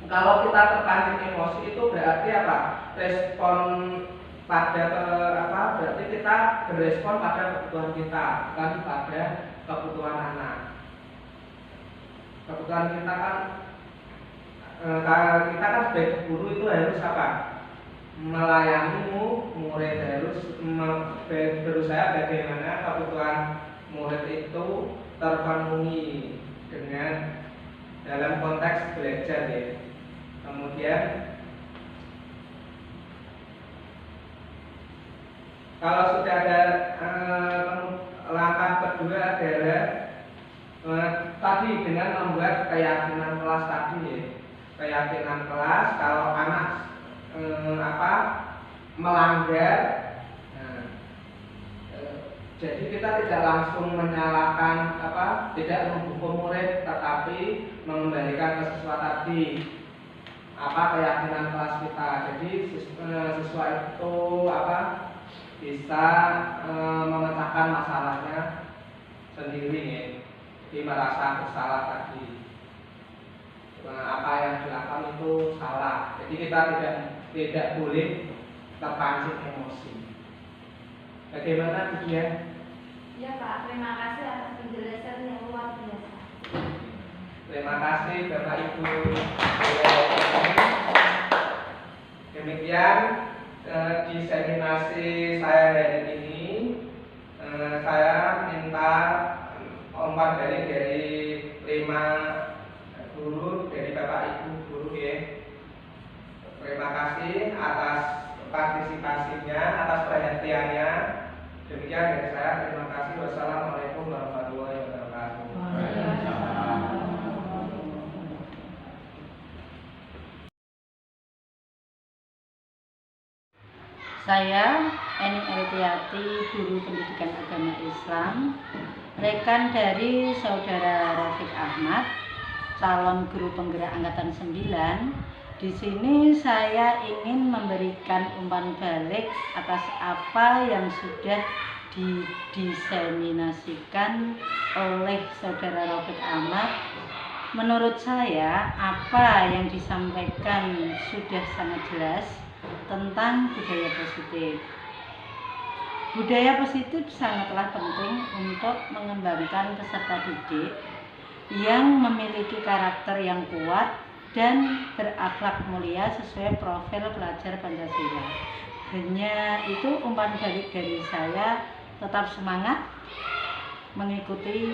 kalau kita terpancing emosi itu berarti respon pada berarti kita berespon pada kebutuhan kita, bukan pada kebutuhan anak. Kebutuhan kita kan sebagai guru itu harus melayani murid, harus berusaha bagaimana kebutuhan murid itu terpenuhi dengan dalam konteks belajar ya. Kemudian kalau sudah ada langkah kedua adalah tadi dengan membuat keyakinan kelas tadi ya. Keyakinan kelas kalau anak melanggar, jadi kita tidak langsung menyalahkan tidak menghukum murid, tetapi mengembalikan ke siswa tadi keyakinan kelas kita. Jadi siswa itu bisa memecahkan masalahnya sendiri ya. Jadi merasa bersalah tadi, apa yang dilakukan itu salah. Jadi kita tidak tidak boleh terpancing emosi. Bagaimana Bu Dian? Ya Pak, terima kasih atas penjelasan yang luar biasa. Terima kasih Bapak Ibu. Demikian diseminasi saya hari ini. Saya minta umpan balik dari 5 guru, dari Bapak Ibu guru ya. Terima kasih atas partisipasinya, atas perhatiannya. Demikian dari saya. Terima kasih. Wassalamualaikum warahmatullahi wabarakatuh. Saya Eni Eltiati, guru pendidikan agama Islam, rekan dari Saudara Rafiq Ahmad, calon guru penggerak angkatan 9. Di sini saya ingin memberikan umpan balik atas apa yang sudah didiseminasikan oleh Saudara Rafiq Ahmad. Menurut saya, apa yang disampaikan sudah sangat jelas tentang budaya positif. Budaya positif sangatlah penting untuk mengembangkan peserta didik yang memiliki karakter yang kuat dan berakhlak mulia sesuai profil pelajar Pancasila. Hanya itu umpan balik dari saya, tetap semangat mengikuti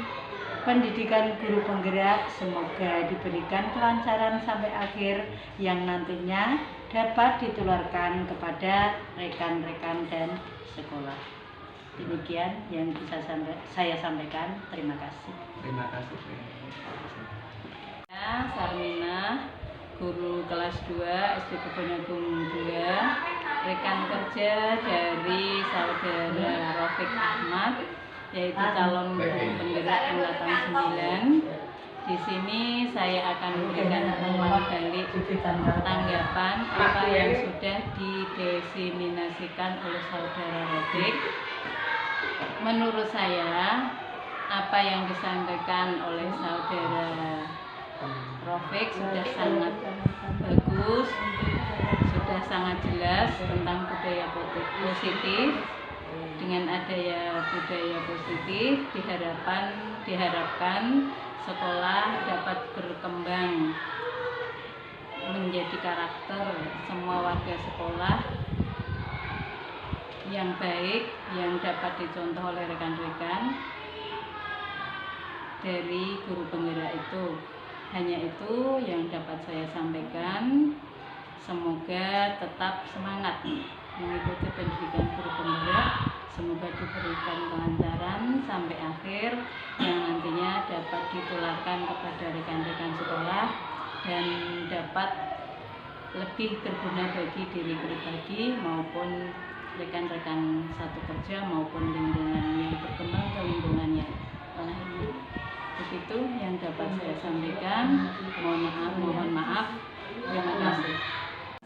pendidikan guru penggerak. Semoga diberikan kelancaran sampai akhir yang nantinya dapat ditularkan kepada rekan-rekan dan sekolah. Demikian yang bisa saya sampaikan. Terima kasih. Terima kasih. Saya Sarmina, guru kelas 2 SD Kebonyagung 2, rekan kerja dari Saudara Rafiq Ahmad, yaitu calon guru penggerak angkatan 9. Di sini saya akan memberikan umpan balik tanggapan apa yang sudah didiseminasikan oleh Saudara Rafiq. Menurut saya, apa yang disampaikan oleh Saudara Rafiq sudah sangat bagus, sudah sangat jelas tentang budaya positif. Dengan adanya budaya positif, diharapkan sekolah dapat berkembang menjadi karakter semua warga sekolah yang baik, yang dapat dicontoh oleh rekan-rekan dari guru penggerak itu. Hanya itu yang dapat saya sampaikan. Semoga tetap semangat mengikuti pendidikan guru penggerak. Semoga diberikan kelancaran sampai akhir yang nantinya dapat ditularkan kepada rekan-rekan sekolah dan dapat lebih berguna bagi diri pribadi maupun rekan-rekan satu kerja maupun lingkungan yang berkembang ke lingkungannya. Begitu yang dapat saya sampaikan. Mohon maaf. Terima kasih.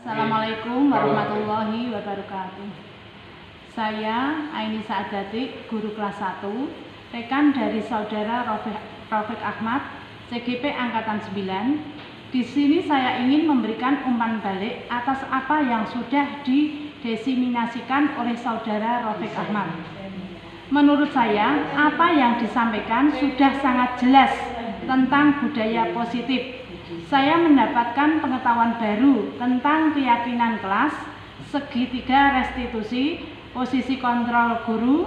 Assalamualaikum warahmatullahi wabarakatuh. Saya Aini Saadati, guru kelas 1, rekan dari Saudara Rafiq Ahmad, CGP Angkatan 9. Di sini saya ingin memberikan umpan balik atas apa yang sudah didiseminasikan oleh Saudara Rafiq Ahmad. Menurut saya, apa yang disampaikan sudah sangat jelas tentang budaya positif. Saya mendapatkan pengetahuan baru tentang keyakinan kelas, segitiga restitusi, posisi kontrol guru.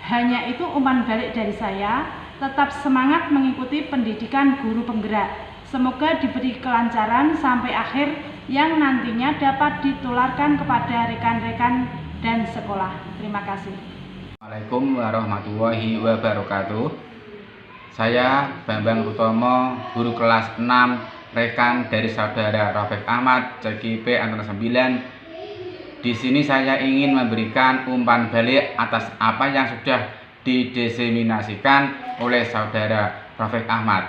Hanya itu umpan balik dari saya, tetap semangat mengikuti pendidikan guru penggerak. Semoga diberi kelancaran sampai akhir yang nantinya dapat ditularkan kepada rekan-rekan dan sekolah. Terima kasih. Assalamualaikum warahmatullahi wabarakatuh. Saya Bambang Utomo, guru kelas 6, rekan dari Saudara Rafiq Ahmad, CGP Angkatan 9. Di sini saya ingin memberikan umpan balik atas apa yang sudah didiseminasikan oleh Saudara Rafiq Ahmad.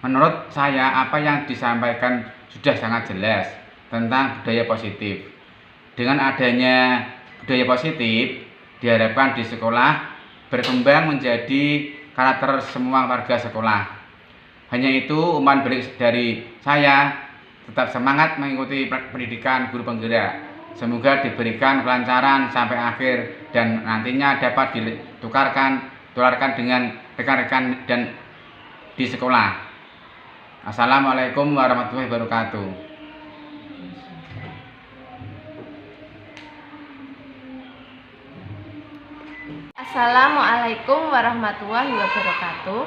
Menurut saya, apa yang disampaikan sudah sangat jelas tentang budaya positif. Dengan adanya budaya positif, diharapkan di sekolah berkembang menjadi karakter semua warga sekolah. Hanya itu umpan balik dari saya, tetap semangat mengikuti pendidikan guru penggerak. Semoga diberikan kelancaran sampai akhir dan nantinya dapat tularkan dengan rekan-rekan dan di sekolah. Assalamualaikum warahmatullahi wabarakatuh. Assalamualaikum warahmatullahi wabarakatuh.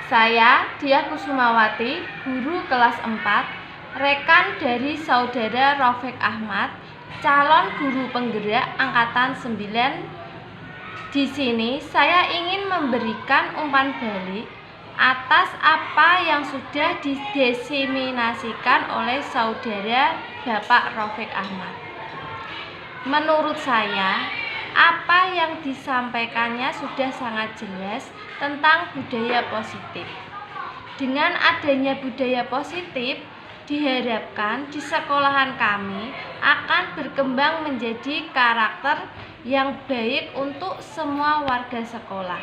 Saya Diah Kusumawati, guru kelas 4, rekan dari saudara Rafiq Ahmad, calon guru penggerak angkatan 9. Di sini saya ingin memberikan umpan balik atas apa yang sudah didiseminasikan oleh saudara Bapak Rafiq Ahmad. Menurut saya, apa yang disampaikannya sudah sangat jelas tentang budaya positif. Dengan adanya budaya positif, diharapkan di sekolahan kami akan berkembang menjadi karakter yang baik untuk semua warga sekolah,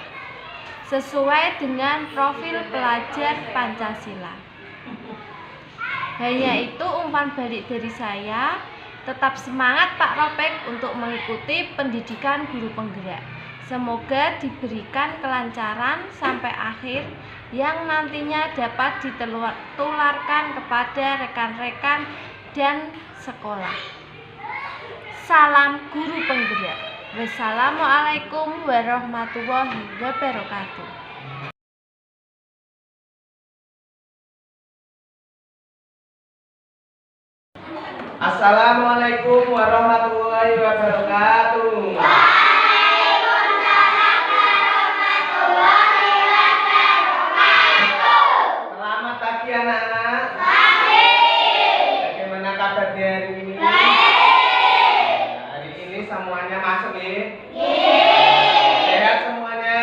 sesuai dengan profil pelajar Pancasila. Hanya itu umpan balik dari saya. Tetap semangat Pak Rafiq untuk mengikuti pendidikan guru penggerak. Semoga diberikan kelancaran sampai akhir yang nantinya dapat ditularkan kepada rekan-rekan dan sekolah. Salam guru penggerak. Wassalamualaikum warahmatullahi wabarakatuh. Assalamualaikum warahmatullahi wabarakatuh. Selamat pagi anak-anak. Bagaimana kabar di hari ini? Hari ini semuanya masuk ya? Sehat semuanya?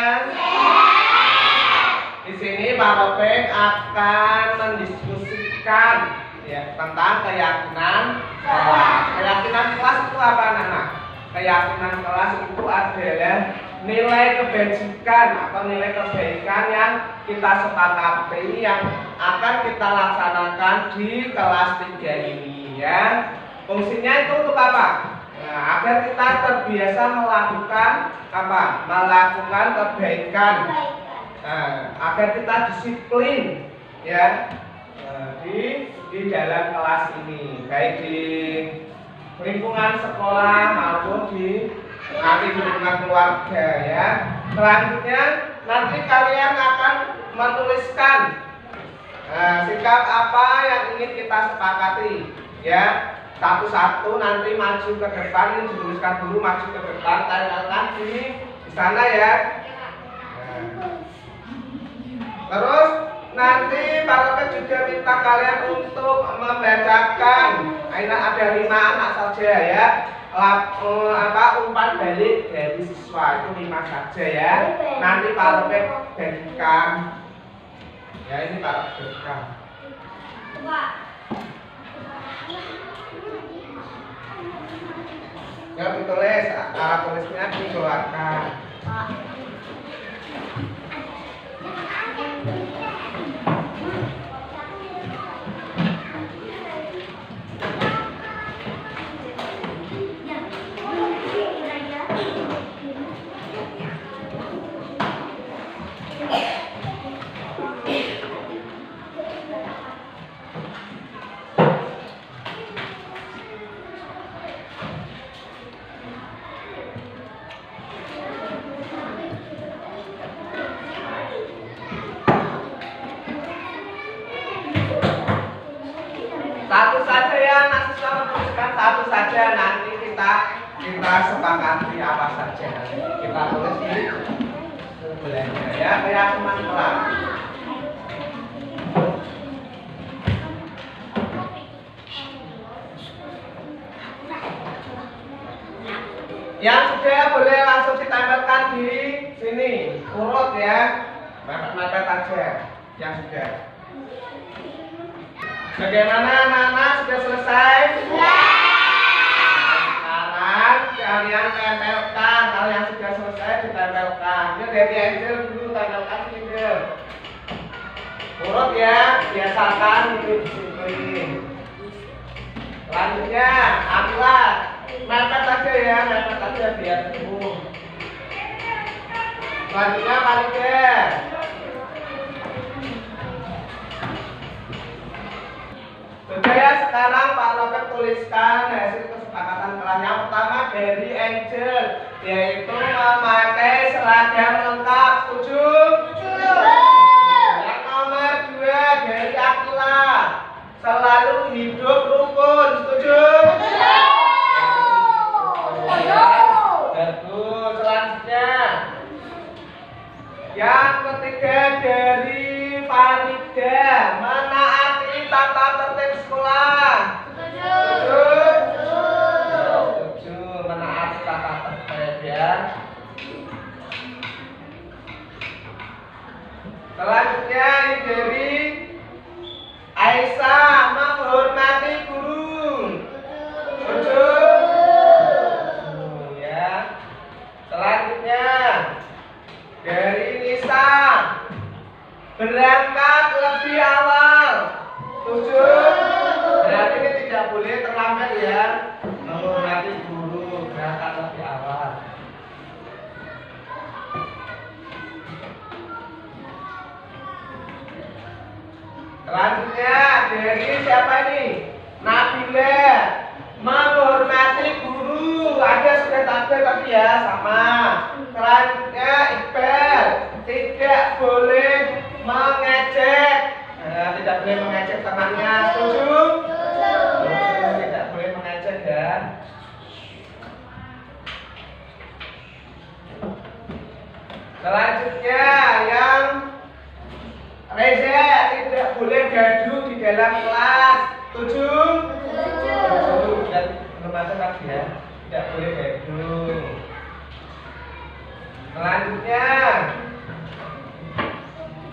Di sini Pak Rafiq akan mendiskusikan tentang keyakinan kelas. Keyakinan kelas itu apa anak-anak? Keyakinan kelas itu adalah nilai kebajikan atau nilai kebaikan yang kita sepakati yang akan kita laksanakan di kelas 3 ini ya. Fungsinya itu untuk apa? Nah, agar kita terbiasa melakukan apa? Melakukan kebaikan. Nah, agar kita disiplin ya. Di dalam kelas ini, baik di lingkungan sekolah maupun di lingkungan keluarga ya. Selanjutnya nanti kalian akan menuliskan sikap apa yang ingin kita sepakati ya. Satu-satu nanti maju ke depan, ini dituliskan dulu, maju ke depan, tanda di sana ya. Terus nanti Pak Rafiq juga minta kalian untuk membacakan. Ini ada 5 anak saja ya. Umpan balik dari siswa itu 5 saja ya. Nanti Pak Rafiq bagikan. Ya ini Pak Rafiq bagikan. Ya ditulis, alat tulisnya dikeluarkan. Satu saja ya, nanti siswa menuliskan satu saja, nanti kita sepakati apa saja. Kita tulis di sebelahnya ya, keyakinan kelas. Yang sudah boleh langsung ditempelkan di sini, urut ya, mepet-mepet aja. Yang sudah. Bagaimana anak-anak, sudah selesai? Sekarang kalian tempelkan. Kalau yang sudah selesai ditempelkan. Ini dari Angel dulu tempelkan Angel. Urut ya, biasakan itu disiplin. Selanjutnya, akhlak. Mepet aja ya, mepet aja biar sembuh. Selanjutnya, Mariken. Sudah ya, sekarang Pak Robert tuliskan hasil kesepakatan kelas. Yang pertama dari Angel, yaitu memakai seragam lengkap. Setuju? Yang nomor 2 dari Akila, selalu hidup rukun. Setuju? Bagus. Selanjutnya, yang ketiga dari Farida, menaati tata tertib sekolah. Setuju. Menaati tata tertib ya. Selanjutnya ini dari Aisyah, menghormati guru. Setuju. Ya. Selanjutnya dari Nisa, berangkat lebih awal. Setuju? Berarti ini tidak boleh terlambat ya. Menghormati guru, berangkat lebih awal. Selanjutnya dari siapa nih? Nabila, menghormati guru. Ada sudah tanda tapi ya sama. Selanjutnya Iqbal, tidak boleh mengejek. Tidak boleh mengejek temannya. Setuju? Tidak boleh mengejek ya. Selanjutnya yang Reza, tidak boleh gaduh di dalam kelas. Setuju? Setuju. Dan termasuk tadi ya, tidak boleh gaduh. Selanjutnya,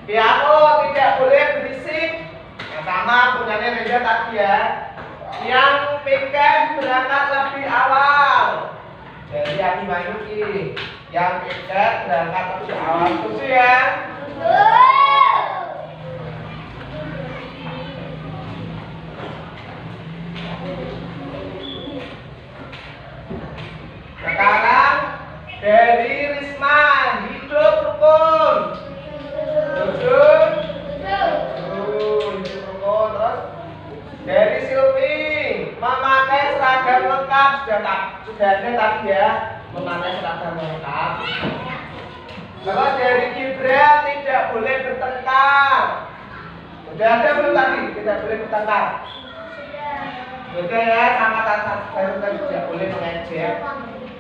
piano tidak boleh berisik. Yang sama punyanya Reza tadi ya. Yang piket berangkat lebih awal. Jadi Abi Mayuki, yang piket berangkat lebih awal. Setuju ya? Sekarang dari Risma, hidup rukun. Setuju? Hidup rukun. Terus dari Silvi, memakai seragam lengkap. Sudah ada tadi ya, memakai seragam lengkap. Terus dari Gibran, tidak boleh bertengkar. Sudah ada belum tadi? Tidak boleh bertengkar. Sudah ya, sama tadi tidak boleh mengejek.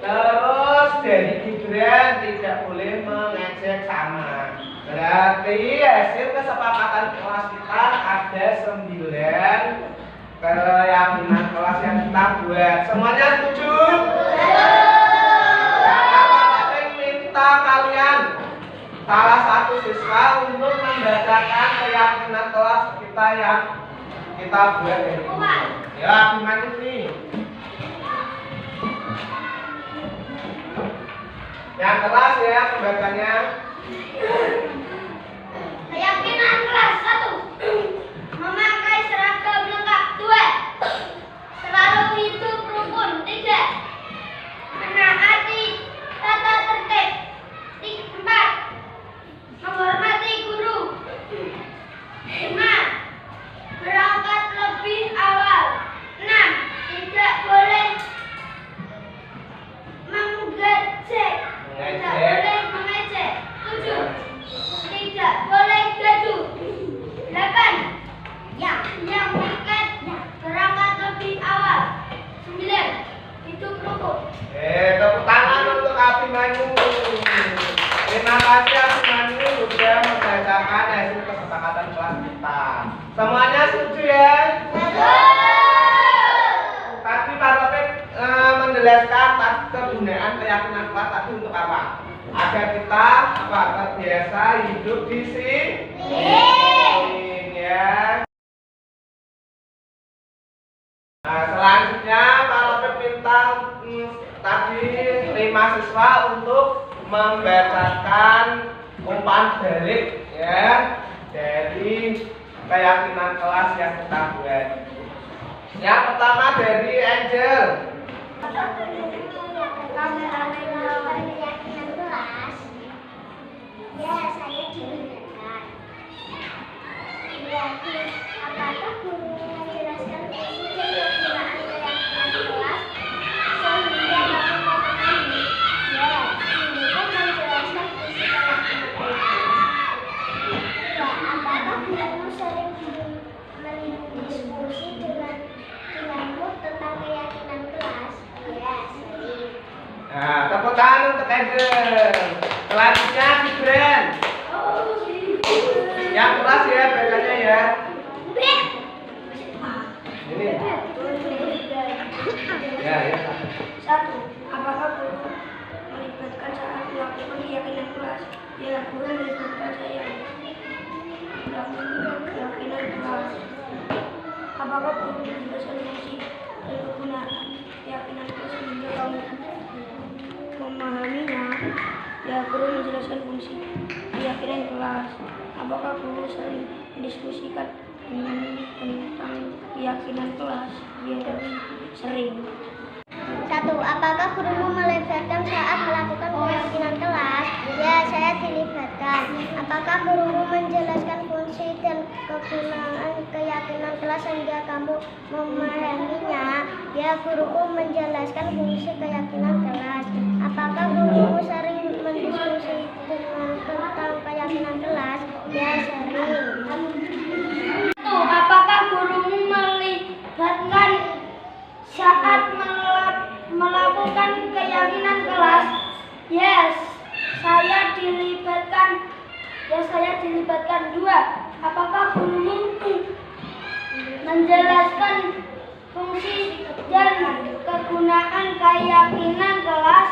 Terus dari Gibran, tidak boleh mengejek sama. Berarti hasil kesepakatan kelas kita ada 9 keyakinan kelas yang kita buat. Semuanya setuju? Apa yang minta kalian salah satu siswa untuk membacakan keyakinan kelas kita yang kita buat dari ini. Ya, gimana nih? Yang kelas ya pembacanya. Keyakinan kelas 1, memakai seragam lengkap. 2, selalu hidup rukun. 3, menaati tata tertib. 4, menghormati guru. 5, berangkat lebih awal. 6, tidak boleh mengejek. Tidak boleh mengejek. 7, tidak boleh gaduh. 8, yang piket berangkat lebih awal. 9, hidup rukun. Tepuk tangan untuk Abimanyu. Terima kasih Abimanyu sudah membacakan hasil kesepakatan kelas kita. Semuanya setuju ya? Tadi Pak Robert menjelaskan kegunaan keyakinan kelas tadi untuk apa? Agar kita terbiasa hidup di sini ya. Nah, selanjutnya Pak Robert minta tadi 5 siswa untuk membacakan umpan balik ya dari keyakinan kelas yang kita buat. Yang pertama dari Angel. Ya, saya dilibatkan. Apakah guru menjelaskan fungsi dan kegunaan keyakinan kelas sehingga dapat memahami? Ya, guru menjelaskan fungsi keyakinan kelas. Ya, apakah guru sering mendiskusi denganmu tentang keyakinan kelas? Ya, sering. Nah, tepuk tangan untuk Angel. Selanjutnya Gibran. Yang keras ya bacanya ya. Ini. Ya, ya. 1. Apakah guru melibatkan saat melakukan keyakinan kelas? Ya, guru melibatkan saya melakukan keyakinan kelas. Apakah guru menjelaskan fungsi dan kegunaan keyakinan kelas sehingga kamu memahaminya? Ya, guru menjelaskan fungsi keyakinan kelas. Apakah guru sering mendiskusikan tentang keyakinan kelas? Ya, sering. 1. Apakah gurumu melibatkan saat melakukan keyakinan kelas? Ya, saya dilibatkan. Apakah gurumu menjelaskan fungsi dan kegunaan keyakinan kelas sehingga kamu memahaminya? Ya, guruku menjelaskan fungsi keyakinan kelas. Apakah gurumu sering mendiskusi tentang keyakinan kelas? Ya, sering. Apakah gurumu melibatkan saat melakukan keyakinan kelas? Yes, saya dilibatkan. Ya, saya dilibatkan. 2. Apakah gurumu menjelaskan fungsi dan kegunaan keyakinan kelas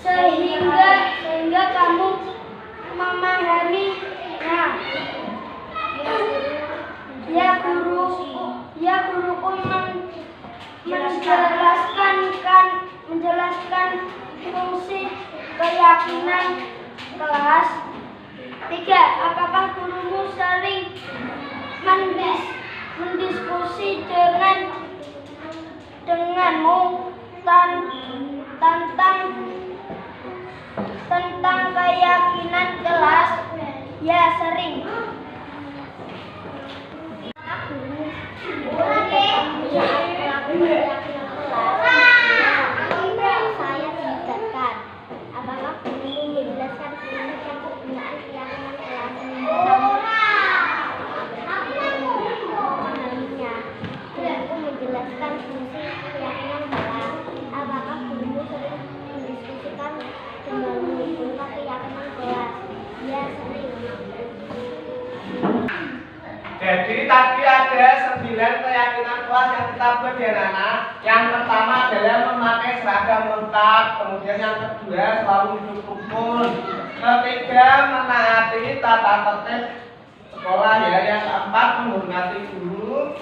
sehingga kamu memahaminya? Ya, guruku menjelaskan fungsi keyakinan kelas. 3. Apakah gurumu sering mendiskusi denganmu tentang keyakinan kelas? Ya, sering. Saya dilibatkan. Apakah guru menjelaskan fungsi dan kegunaan keyakinan kelas? Memahaminya. Guruku menjelaskan fungsi keyakinan kelas. Apakah gurumu sering mendiskusikan denganmu tentang keyakinan kelas? Ya, sering. Jadi tadi ada 9 keyakinan kelas yang kita buat ya Nana. Yang pertama adalah memakai seragam lengkap. Kemudian yang kedua selalu hidup rukun. Ketiga menaati tata tertib sekolah ya. Yang keempat menghormati guru.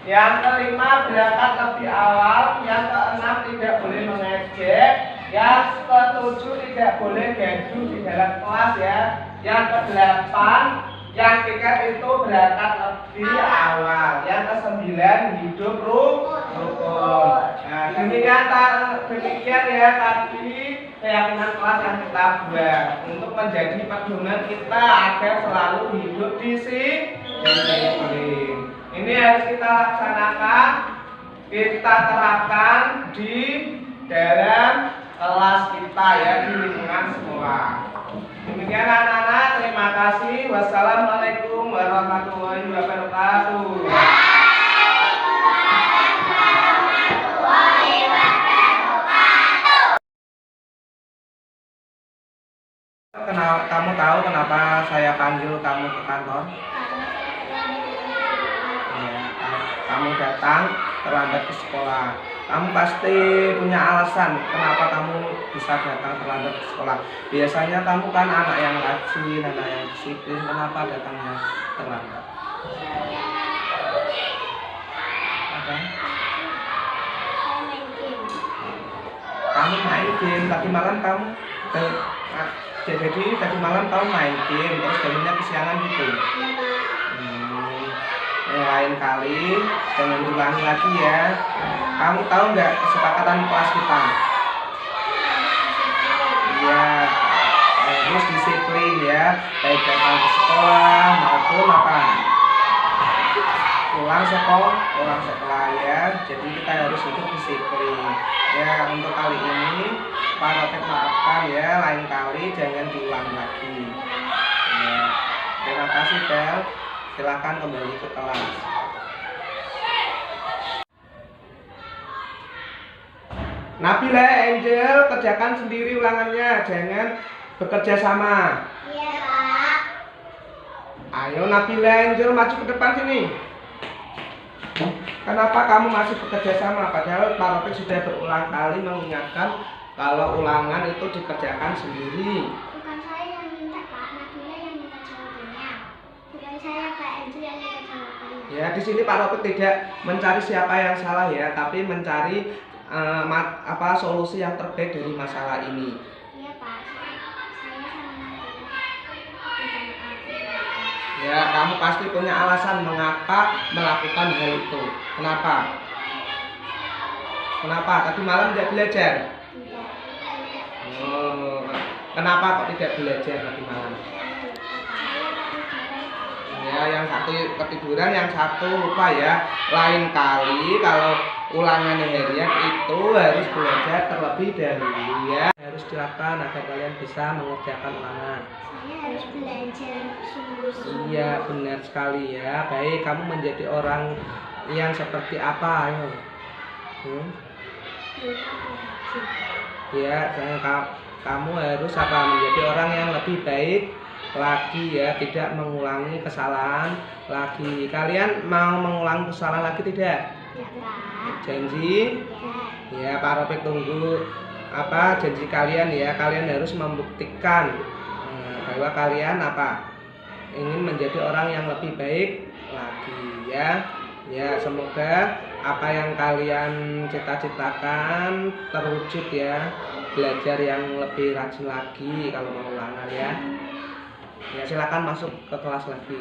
Yang kelima berangkat lebih awal. Yang keenam tidak boleh mengejek. Yang ketujuh tidak boleh gaduh di dalam kelas ya. Yang kedelapan yang tiga itu berangkat lebih awal. Yang ke-9 hidup rukun. Nah, demikian ya tadi keyakinan kelas yang kita buat untuk menjadi pedoman kita agar selalu hidup disiplin. Ini harus kita laksanakan, kita terapkan di dalam kelas kita ya, di lingkungan sekolah. Demikian anak-anak, terima kasih. Wassalamualaikum warahmatullahi wabarakatuh. Kamu tahu kenapa saya panggil kamu ke kantor? Ya, kamu datang terlambat ke sekolah. Kamu pasti punya alasan kenapa kamu bisa datang terlambat ke sekolah. Biasanya kamu kan anak yang rajin, anak yang disiplin. Kenapa datangnya terlambat? Apa? Kamu main game. Tadi malam kamu jadi tadi malam kamu main game terus jamnya kesiangan gitu. lain kali jangan diulangi lagi ya. Kamu tahu nggak kesepakatan kelas kita? Iya, harus disiplin ya, baik datang ke sekolah maupun apa? Pulang sekolah ya. Jadi kita harus hidup disiplin. Ya, untuk kali ini Pak Rofik maafkan ya, lain kali jangan diulang lagi. Ya, terima kasih Bel. Silakan kembali ke kelas. Nabila, Angel, kerjakan sendiri ulangannya, jangan bekerja sama. Iya, Pak. Ayo Nabila, Angel, maju ke depan sini. Kenapa kamu masih bekerja sama? Padahal Pak Rofik sudah berulang kali mengingatkan kalau ulangan itu dikerjakan sendiri. Bukan saya yang minta, Pak. Nabila yang minta jawabannya. Bukan saya, Pak Angel yang minta jawabannya. Ya, di sini Pak Rofik tidak mencari siapa yang salah ya, tapi mencari solusi yang terbaik dari masalah ini. Iya, Pak. Saya sama Nabila. Minta maaf. Ya, kamu pasti punya alasan mengapa melakukan hal itu. Kenapa? Kenapa? Tadi malam tidak belajar? Tidak. Oh, kenapa kok tidak belajar tadi malam? Ya, yang satu ketiduran, yang satu lupa ya. Lain kali kalau ulangan harian itu harus belajar terlebih dahulu ya. Harus dilakukan agar kalian bisa mengerjakan ulangan. Saya harus belajar sungguh-sungguh. Iya, benar sekali ya. Baik, kamu menjadi orang yang seperti apa? Ayo. Ya, kamu harus menjadi orang yang lebih baik lagi ya, tidak mengulangi kesalahan lagi. Kalian mau mengulangi kesalahan lagi tidak? Ya, Pak. Janji? Ya. Ya, Pak Rofik tunggu janji kalian ya. Kalian harus membuktikan bahwa kalian ingin menjadi orang yang lebih baik lagi ya. Ya, semoga apa yang kalian cita-citakan terwujud ya. Belajar yang lebih rajin lagi kalau mau ulangan ya. Ya, silakan masuk ke kelas lagi.